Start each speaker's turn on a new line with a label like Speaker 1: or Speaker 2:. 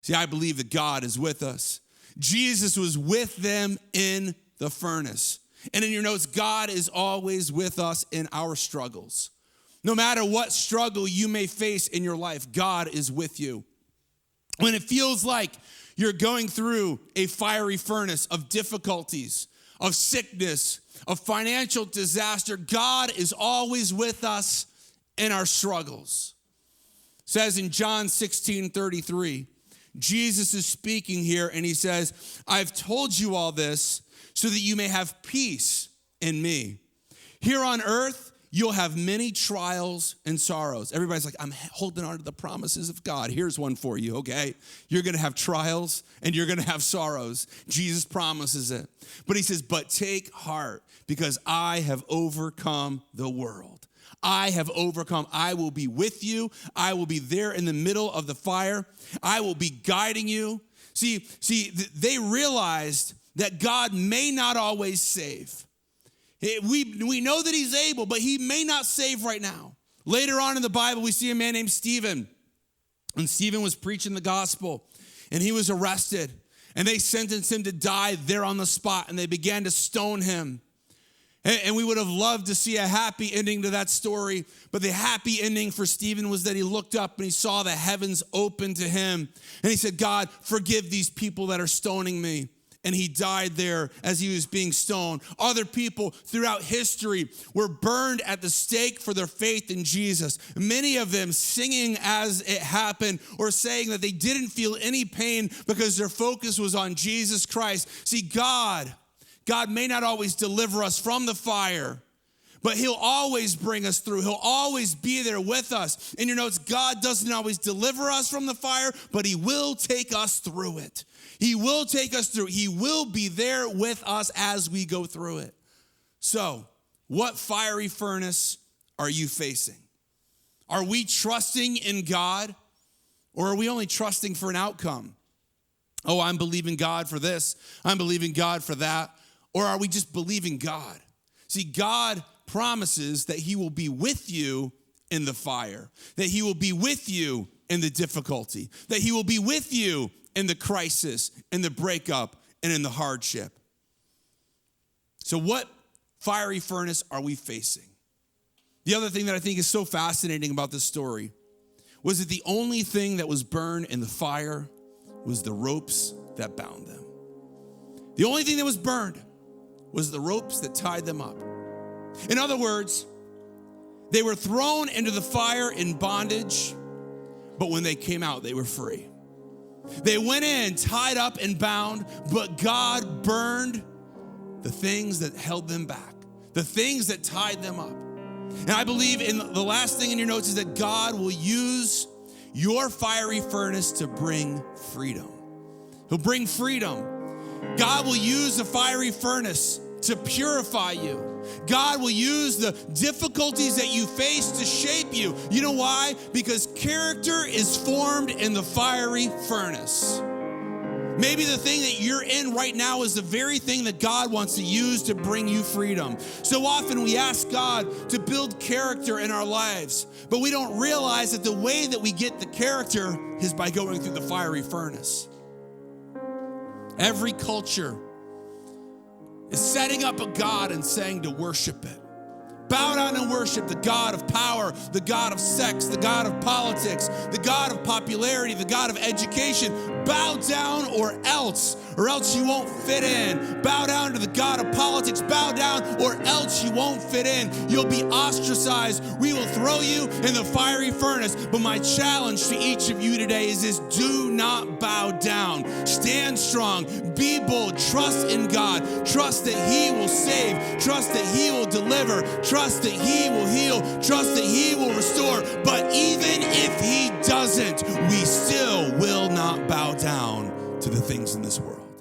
Speaker 1: See, I believe that God is with us. Jesus was with them in the furnace. And in your notes, God is always with us in our struggles. No matter what struggle you may face in your life, God is with you. When it feels like you're going through a fiery furnace of difficulties, of sickness, of financial disaster, God is always with us in our struggles. It says in John 16:33, Jesus is speaking here and he says, I've told you all this so that you may have peace in me. Here on earth, you'll have many trials and sorrows. Everybody's like, I'm holding on to the promises of God. Here's one for you, okay? You're going to have trials and you're going to have sorrows. Jesus promises it. But he says, but take heart because I have overcome the world. I have overcome. I will be with you. I will be there in the middle of the fire. I will be guiding you. See, they realized that God may not always save. We know that he's able, but he may not save right now. Later on in the Bible, we see a man named Stephen. And Stephen was preaching the gospel, and he was arrested. And they sentenced him to die there on the spot, and they began to stone him. And we would have loved to see a happy ending to that story. But the happy ending for Stephen was that he looked up and he saw the heavens open to him. And he said, God, forgive these people that are stoning me. And he died there as he was being stoned. Other people throughout history were burned at the stake for their faith in Jesus. Many of them singing as it happened or saying that they didn't feel any pain because their focus was on Jesus Christ. See, God may not always deliver us from the fire, but he'll always bring us through. He'll always be there with us. In your notes, God doesn't always deliver us from the fire, but he will take us through it. He will take us through. He will be there with us as we go through it. So, what fiery furnace are you facing? Are we trusting in God, or are we only trusting for an outcome? Oh, I'm believing God for this. I'm believing God for that. Or are we just believing God? See, God promises that he will be with you in the fire, that he will be with you in the difficulty, that he will be with you in the crisis, in the breakup, and in the hardship. So what fiery furnace are we facing? The other thing that I think is so fascinating about this story was that the only thing that was burned in the fire was the ropes that bound them. The only thing that was burned was the ropes that tied them up. In other words, they were thrown into the fire in bondage, but when they came out, they were free. They went in tied up and bound, but God burned the things that held them back, the things that tied them up. And I believe in the last thing in your notes is that God will use your fiery furnace to bring freedom. He'll bring freedom. God will use the fiery furnace to purify you. God will use the difficulties that you face to shape you. You know why? Because character is formed in the fiery furnace. Maybe the thing that you're in right now is the very thing that God wants to use to bring you freedom. So often we ask God to build character in our lives, but we don't realize that the way that we get the character is by going through the fiery furnace. Every culture is setting up a God and saying to worship it. Bow down and worship the God of power, the God of sex, the God of politics, the God of popularity, the God of education. Bow down or else you won't fit in. Bow down to the God of politics. Bow down or else you won't fit in. You'll be ostracized. We will throw you in the fiery furnace. But my challenge to each of you today is this: do not bow down. Stand strong. Be bold. Trust in God. Trust that he will save. Trust that he will deliver. Trust that he will heal. Trust that he will restore. But even if he doesn't, we still will not bow down to the things in this world.